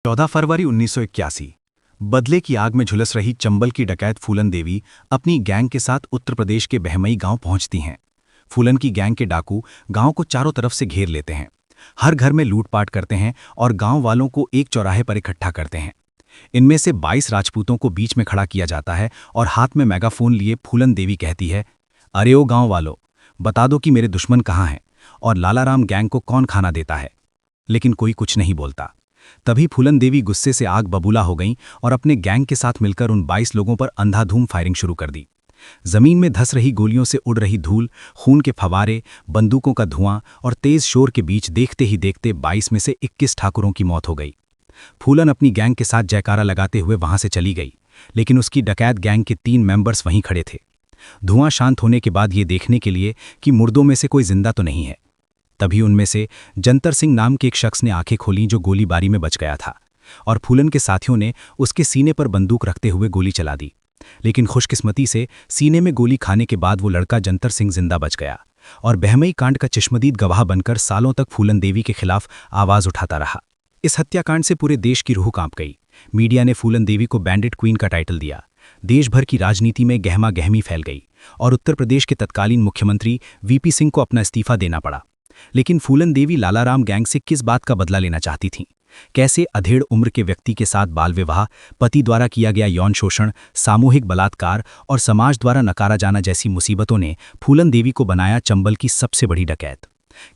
14 फरवरी 1981। बदले की आग में झुलस रही चंबल की डकैत फूलन देवी अपनी गैंग के साथ उत्तर प्रदेश के बहमई गांव पहुंचती हैं। फूलन की गैंग के डाकू गांव को चारों तरफ से घेर लेते हैं, हर घर में लूटपाट करते हैं और गांव वालों को एक चौराहे पर इकट्ठा करते हैं। इनमें से 22 राजपूतों को बीच में खड़ा किया जाता है और हाथ में मेगाफोन लिए फूलन देवी कहती है, अरे ओ गांव वालों, बता दो कि मेरे दुश्मन कहाँ हैं और लालाराम गैंग को कौन खाना देता है। लेकिन कोई कुछ नहीं बोलता। तभी फूलन देवी गुस्से से आग बबूला हो गईं और अपने गैंग के साथ मिलकर उन 22 लोगों पर अंधाधुंध फायरिंग शुरू कर दी। जमीन में धस रही गोलियों से उड़ रही धूल, खून के फवारे, बंदूकों का धुआं और तेज शोर के बीच देखते ही देखते 22 में से 21 ठाकुरों की मौत हो गई। फूलन अपनी गैंग के साथ जयकारा लगाते हुए वहां से चली गई, लेकिन उसकी डकैत गैंग के 3 मेंबर्स वहीं खड़े थे, धुआं शांत होने के बाद ये देखने के लिए कि मुर्दों में से कोई जिंदा तो नहीं है। तभी उनमें से जंतर सिंह नाम के एक शख्स ने आंखें खोलीं जो गोलीबारी में बच गया था, और फूलन के साथियों ने उसके सीने पर बंदूक रखते हुए गोली चला दी। लेकिन खुशकिस्मती से सीने में गोली खाने के बाद वो लड़का जंतर सिंह जिंदा बच गया और बहमई कांड का चश्मदीद गवाह बनकर सालों तक फूलन देवी के खिलाफ आवाज उठाता रहा। इस हत्याकांड से पूरे देश की रूह कांप गई। मीडिया ने फूलन देवी को बैंडिट क्वीन का टाइटल दिया। देश भर की राजनीति में गहमा गहमी फैल गई और उत्तर प्रदेश के तत्कालीन मुख्यमंत्री वीपी सिंह को अपना इस्तीफा देना पड़ा। लेकिन फूलन देवी लालाराम गैंग से किस बात का बदला लेना चाहती थीं? कैसे अधेड़ उम्र के व्यक्ति के साथ बाल विवाह, पति द्वारा किया गया यौन शोषण, सामूहिक बलात्कार और समाज द्वारा नकारा जाना जैसी मुसीबतों ने फूलन देवी को बनाया चंबल की सबसे बड़ी डकैत?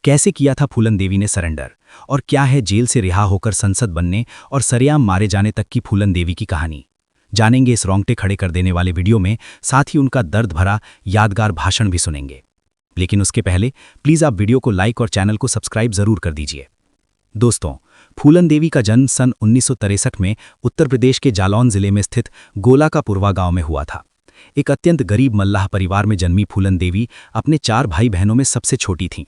कैसे किया था फूलन देवी ने सरेंडर? और क्या है जेल से रिहा होकर संसद बनने और सरेआम मारे जाने तक की फूलन देवी की कहानी? जानेंगे इस रोंगटे खड़े कर देने वाले वीडियो में, साथ ही उनका दर्द भरा यादगार भाषण भी सुनेंगे। लेकिन उसके पहले प्लीज आप वीडियो को लाइक और चैनल को सब्सक्राइब जरूर कर दीजिए। दोस्तों, फूलन देवी का जन्म सन 1963 में उत्तर प्रदेश के जालौन जिले में स्थित गोला का पुरवा गांव में हुआ था। एक अत्यंत गरीब मल्लाह परिवार में जन्मी फूलन देवी अपने 4 भाई बहनों में सबसे छोटी थीं।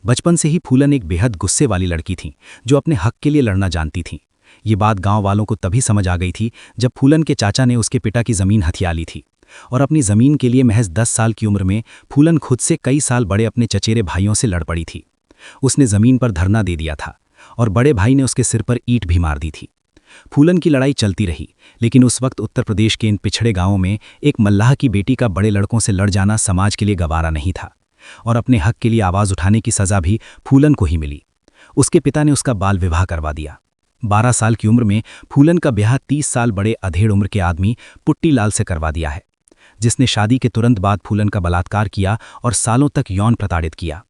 बचपन से ही फूलन एक बेहद गुस्से वाली लड़की थीं जो अपने हक के लिए लड़ना जानती थीं। ये बात गांव वालों को तभी समझ आ गई थी जब फूलन के चाचा ने उसके पिता की जमीन हथिया ली थी और अपनी जमीन के लिए महज 10 साल की उम्र में फूलन खुद से कई साल बड़े अपने चचेरे भाइयों से लड़ पड़ी थी। उसने जमीन पर धरना दे दिया था और बड़े भाई ने उसके सिर पर ईंट भी मार दी थी। फूलन की लड़ाई चलती रही, लेकिन उस वक्त उत्तर प्रदेश के इन पिछड़े गांवों में एक मल्लाह की बेटी का बड़े लड़कों से लड़ जाना समाज के लिए गवारा नहीं था और अपने हक के लिए आवाज उठाने की सजा भी फूलन को ही मिली। उसके पिता ने उसका बाल विवाह करवा दिया। 12 साल की उम्र में फूलन का ब्याह 30 साल बड़े अधेड़ उम्र के आदमी पुट्टी लाल से करवा दिया है, जिसने शादी के तुरंत बाद फूलन का बलात्कार किया और सालों तक यौन प्रताड़ित किया।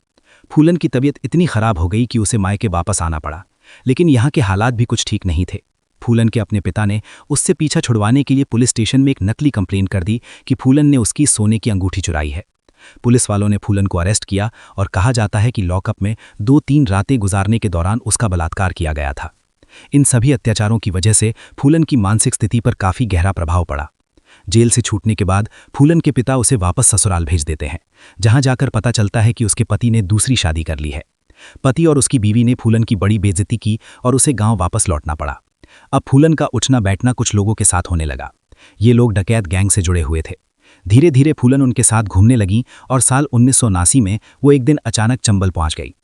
फूलन की तबीयत इतनी खराब हो गई कि उसे मायके वापस आना पड़ा, लेकिन यहाँ के हालात भी कुछ ठीक नहीं थे। फूलन के अपने पिता ने उससे पीछा छुड़वाने के लिए पुलिस स्टेशन में एक नकली कंप्लेन कर दी कि फूलन ने उसकी सोने की अंगूठी चुराई है। पुलिस वालों ने फूलन को अरेस्ट किया और कहा जाता है कि लॉकअप में 2-3 रातें गुजारने के दौरान उसका बलात्कार किया गया था। इन सभी अत्याचारों की वजह से फूलन की मानसिक स्थिति पर काफ़ी गहरा प्रभाव पड़ा। जेल से छूटने के बाद फूलन के पिता उसे वापस ससुराल भेज देते हैं, जहां जाकर पता चलता है कि उसके पति ने दूसरी शादी कर ली है। पति और उसकी बीवी ने फूलन की बड़ी बेइज्जती की और उसे गांव वापस लौटना पड़ा। अब फूलन का उठना बैठना कुछ लोगों के साथ होने लगा। ये लोग डकैत गैंग से जुड़े हुए थे। धीरे धीरे फूलन उनके साथ घूमने लगी और साल 1979 में वो एक दिन अचानक चंबल पहुंच गई।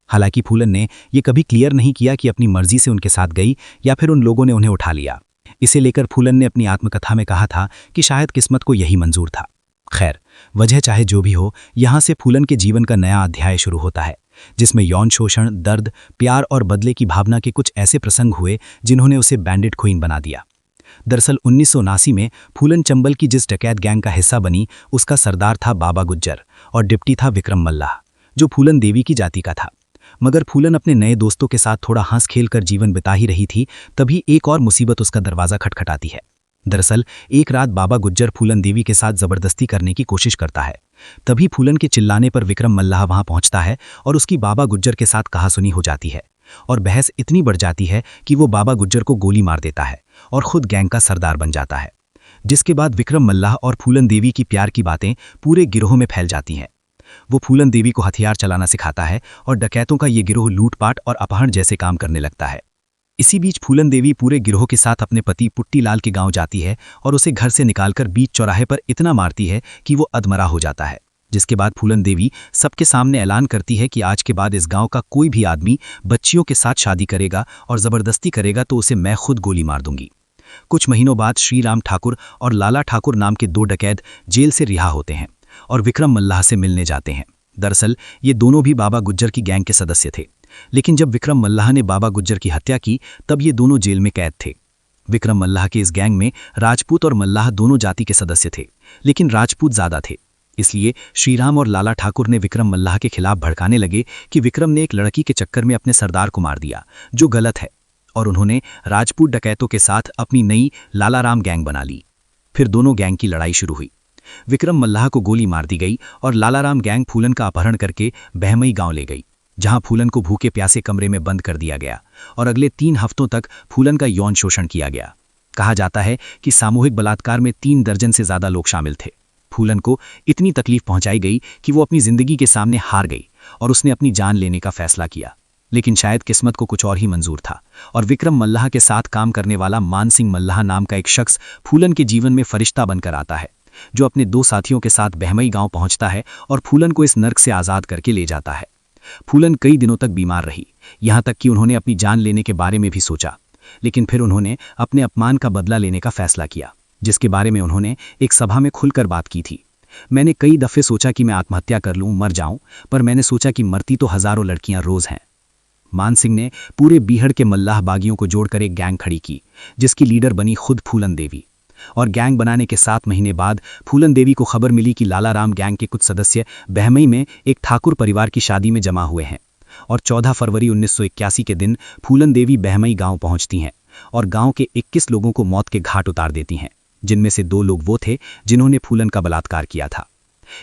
हालांकि फूलन ने यह कभी क्लियर नहीं किया कि अपनी मर्जी से उनके साथ गई या फिर उन लोगों ने उन्हें उठा लिया। इसे लेकर फूलन ने अपनी आत्मकथा में कहा था कि शायद किस्मत को यही मंजूर था। खैर, वजह चाहे जो भी हो, यहाँ से फूलन के जीवन का नया अध्याय शुरू होता है, जिसमें यौन शोषण, दर्द, प्यार और बदले की भावना के कुछ ऐसे प्रसंग हुए जिन्होंने उसे बैंडिट क्वीन बना दिया। दरअसल 1979 में फूलन चंबल की जिस डकैत गैंग का हिस्सा बनी, उसका सरदार था बाबा गुज्जर और डिप्टी था विक्रम मल्लाह, जो फूलन देवी की जाति का था। मगर फूलन अपने नए दोस्तों के साथ थोड़ा हंस खेल कर जीवन बिता ही रही थी, तभी एक और मुसीबत उसका दरवाज़ा खटखटाती है। दरअसल एक रात बाबा गुज्जर फूलन देवी के साथ ज़बरदस्ती करने की कोशिश करता है। तभी फूलन के चिल्लाने पर विक्रम मल्लाह वहां पहुंचता है और उसकी बाबा गुज्जर के साथ कहासुनी हो जाती है और बहस इतनी बढ़ जाती है कि वो बाबा गुज्जर को गोली मार देता है और खुद गैंग का सरदार बन जाता है। जिसके बाद विक्रम मल्लाह और फूलन देवी की प्यार की बातें पूरे गिरोह में फैल जाती हैं। वो फूलन देवी को हथियार चलाना सिखाता है और डकैतों का ये गिरोह लूटपाट और अपहरण जैसे काम करने लगता है। इसी बीच फूलन देवी पूरे गिरोह के साथ अपने पति पुट्टी लाल के गांव जाती है और उसे घर से निकालकर बीच चौराहे पर इतना मारती है कि वो अधमरा हो जाता है। जिसके बाद फूलन देवी सबके सामने ऐलान करती है कि आज के बाद इस गांव का कोई भी आदमी बच्चियों के साथ शादी करेगा और जबरदस्ती करेगा तो उसे मैं खुद गोली मार दूंगी। कुछ महीनों बाद श्रीराम ठाकुर और लाला ठाकुर नाम के 2 डकैत जेल से रिहा होते हैं और विक्रम मल्लाह से मिलने जाते हैं। दरअसल ये दोनों भी बाबा गुज्जर की गैंग के सदस्य थे, लेकिन जब विक्रम मल्लाह ने बाबा गुज्जर की हत्या की तब ये दोनों जेल में कैद थे। विक्रम मल्लाह के इस गैंग में राजपूत और मल्लाह दोनों जाति के सदस्य थे, लेकिन राजपूत ज्यादा थे। इसलिए श्रीराम और लाला ठाकुर ने विक्रम मल्लाह के खिलाफ भड़काने लगे कि विक्रम ने एक लड़की के चक्कर में अपने सरदार को मार दिया, जो गलत है, और उन्होंने राजपूत डकैतों के साथ अपनी नई लालाराम गैंग बना ली। फिर दोनों गैंग की लड़ाई शुरू हुई। विक्रम मल्लाह को गोली मार दी गई और लालाराम गैंग फूलन का अपहरण करके बहमई गांव ले गई, जहां फूलन को भूखे प्यासे कमरे में बंद कर दिया गया और अगले 3 हफ्तों तक फूलन का यौन शोषण किया गया। कहा जाता है कि सामूहिक बलात्कार में 3 दर्जन से ज्यादा लोग शामिल थे। फूलन को इतनी तकलीफ पहुंचाई गई कि वो अपनी जिंदगी के सामने हार गई और उसने अपनी जान लेने का फैसला किया। लेकिन शायद किस्मत को कुछ और ही मंजूर था और विक्रम मल्लाह के साथ काम करने वाला मान सिंह मल्लाह नाम का एक शख्स फूलन के जीवन में फरिश्ता बनकर आता है, जो अपने 2 साथियों के साथ बहमई गांव पहुंचता है और फूलन को इस नर्क से आज़ाद करके ले जाता है। फूलन कई दिनों तक बीमार रही, यहां तक कि उन्होंने अपनी जान लेने के बारे में भी सोचा, लेकिन फिर उन्होंने अपने अपमान का बदला लेने का फैसला किया, जिसके बारे में उन्होंने एक सभा में खुलकर बात की थी। मैंने कई दफे सोचा कि मैं आत्महत्या कर लूं, मर जाऊं, पर मैंने सोचा कि मरती तो हजारों लड़कियां रोज हैं। मान सिंह ने पूरे बीहड़ के मल्लाह बागियों को जोड़कर एक गैंग खड़ी की, जिसकी लीडर बनी खुद फूलन देवी। और गैंग बनाने के 7 महीने बाद फूलन देवी को खबर मिली कि लालाराम गैंग के कुछ सदस्य बहमई में एक ठाकुर परिवार की शादी में जमा हुए हैं, और 14 फरवरी 1981 के दिन फूलन देवी बहमई गांव पहुंचती हैं और गांव के 21 लोगों को मौत के घाट उतार देती हैं, जिनमें से 2 लोग वो थे जिन्होंने फूलन का बलात्कार किया था।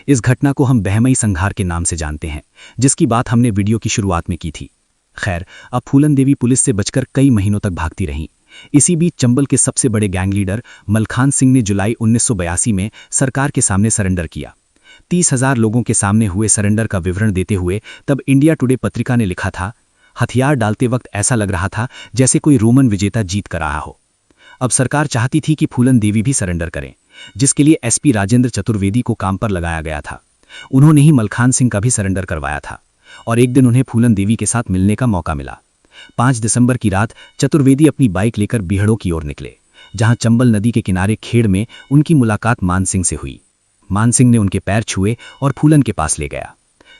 इस घटना को हम बहमई संहार के नाम से जानते हैं, जिसकी बात हमने वीडियो की शुरुआत में की थी। खैर, अब फूलन देवी पुलिस से बचकर कई महीनों तक भागती रहीं। इसी बीच चंबल के सबसे बड़े गैंग लीडर मलखान सिंह ने जुलाई 1982 में सरकार के सामने सरेंडर किया। 30,000 लोगों के सामने हुए सरेंडर का विवरण देते हुए तब इंडिया टुडे पत्रिका ने लिखा था, हथियार डालते वक्त ऐसा लग रहा था जैसे कोई रोमन विजेता जीत कर आया हो। अब सरकार चाहती थी कि फूलन देवी भी सरेंडर करें, जिसके लिए एसपी राजेंद्र चतुर्वेदी को काम पर लगाया गया था। उन्होंने ही मलखान सिंह का भी सरेंडर करवाया था और एक दिन उन्हें फूलन देवी के साथ मिलने का मौका मिला। 5 दिसंबर की रात चतुर्वेदी अपनी बाइक लेकर बीहड़ों की ओर निकले, जहां चंबल नदी के किनारे खेड़ में उनकी मुलाकात मान सिंह से हुई। मान सिंह ने उनके पैर छुए और फूलन के पास ले गया।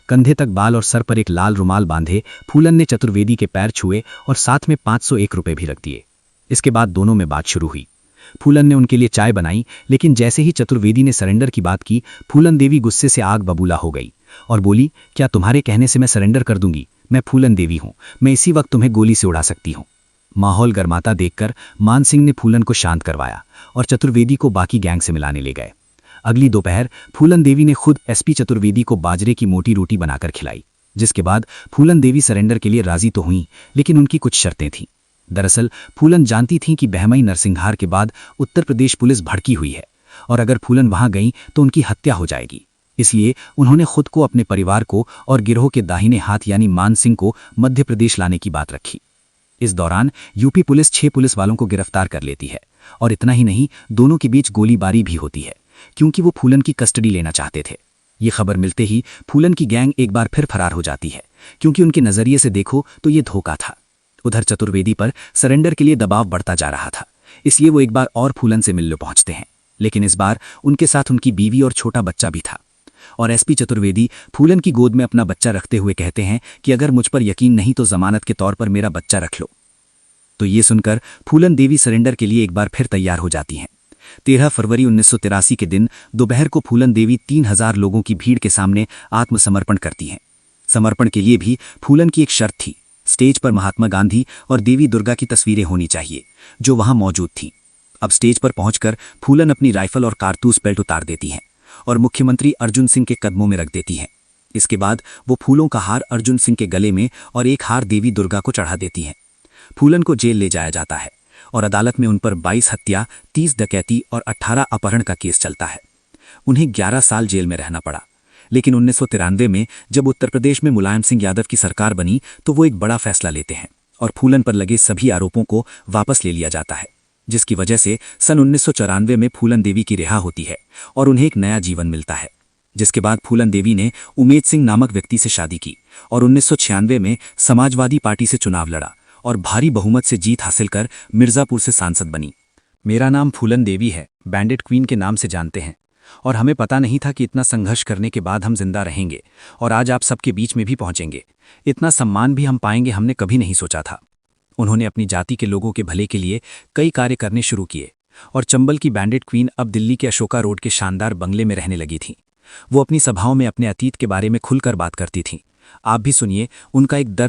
कंधे तक बाल और सर पर एक लाल रुमाल बांधे फूलन ने चतुर्वेदी के पैर छुए और साथ में 501 रुपए भी रख दिए। इसके बाद दोनों में बात शुरू हुई। फूलन ने उनके लिए चाय बनाई, लेकिन जैसे ही चतुर्वेदी ने सरेंडर की बात की, फूलन देवी गुस्से से आग बबूला हो गई और बोली, क्या तुम्हारे कहने से मैं सरेंडर कर दूंगी? मैं फूलन देवी हूं, मैं इसी वक्त तुम्हें गोली से उड़ा सकती हूं। माहौल गर्माता देखकर मान सिंह ने फूलन को शांत करवाया और चतुर्वेदी को बाकी गैंग से मिलाने ले गए। अगली दोपहर फूलन देवी ने खुद एसपी चतुर्वेदी को बाजरे की मोटी रोटी बनाकर खिलाई, जिसके बाद फूलन देवी सरेंडर के लिए राजी तो हुई, लेकिन उनकी कुछ शर्तें थीं। दरअसल फूलन जानती थीं कि बहमई नरसिंहार के बाद उत्तर प्रदेश पुलिस भड़की हुई है और अगर फूलन वहां गई तो उनकी हत्या हो जाएगी। इसलिए उन्होंने खुद को, अपने परिवार को और गिरोह के दाहिने हाथ यानी मान सिंह को मध्य प्रदेश लाने की बात रखी। इस दौरान यूपी पुलिस 6 पुलिस वालों को गिरफ्तार कर लेती है और इतना ही नहीं, दोनों के बीच गोलीबारी भी होती है, क्योंकि वो फूलन की कस्टडी लेना चाहते थे। ये खबर मिलते ही फूलन की गैंग एक बार फिर फरार हो जाती है, क्योंकि उनके नजरिए से देखो तो ये धोखा था। उधर चतुर्वेदी पर सरेंडर के लिए दबाव बढ़ता जा रहा था, इसलिए वो एक बार और फूलन से मिलने पहुंचते हैं, लेकिन इस बार उनके साथ उनकी बीवी और छोटा बच्चा भी था। और एसपी चतुर्वेदी फूलन की गोद में अपना बच्चा रखते हुए कहते हैं कि अगर मुझ पर यकीन नहीं तो जमानत के तौर पर मेरा बच्चा रख लो। तो ये सुनकर फूलन देवी सरेंडर के लिए एक बार फिर तैयार हो जाती हैं। 13 फरवरी 1983 के दिन दोपहर को फूलन देवी 3000 लोगों की भीड़ के सामने आत्मसमर्पण करती हैं। समर्पण के लिए भी फूलन की एक शर्त थी, स्टेज पर महात्मा गांधी और देवी दुर्गा की तस्वीरें होनी चाहिए, जो वहां मौजूद थीं। अब स्टेज पर पहुंचकर फूलन अपनी राइफल और कारतूस बेल्ट उतार देती हैं और मुख्यमंत्री अर्जुन सिंह के कदमों में रख देती हैं। इसके बाद वो फूलों का हार अर्जुन सिंह के गले में और एक हार देवी दुर्गा को चढ़ा देती हैं। फूलन को जेल ले जाया जाता है और अदालत में उन पर 22 हत्या, 30 डकैती और 18 अपहरण का केस चलता है। उन्हें 11 साल जेल में रहना पड़ा, लेकिन 1993 में जब उत्तर प्रदेश में मुलायम सिंह यादव की सरकार बनी तो वो एक बड़ा फैसला लेते हैं और फूलन पर लगे सभी आरोपों को वापस ले लिया जाता है, जिसकी वजह से सन 1994 में फूलन देवी की रिहा होती है और उन्हें एक नया जीवन मिलता है। जिसके बाद फूलन देवी ने उमेद सिंह नामक व्यक्ति से शादी की और 1996 में समाजवादी पार्टी से चुनाव लड़ा और भारी बहुमत से जीत हासिल कर मिर्जापुर से सांसद बनी। मेरा नाम फूलन देवी है, बैंडेड क्वीन के नाम से जानते हैं, और हमें पता नहीं था कि इतना संघर्ष करने के बाद हम जिंदा रहेंगे और आज आप सबके बीच में भी पहुंचेंगे। इतना सम्मान भी हम पाएंगे, हमने कभी नहीं सोचा था। उन्होंने अपनी जाति के लोगों के भले के लिए कई कार्य करने शुरू किए और चंबल की बैंडेड क्वीन अब दिल्ली के अशोका रोड के शानदार बंगले में रहने लगी थी। वो अपनी सभाओं में अपने अतीत के बारे में खुलकर बात करती थीं। आप भी सुनिए उनका एक दर्द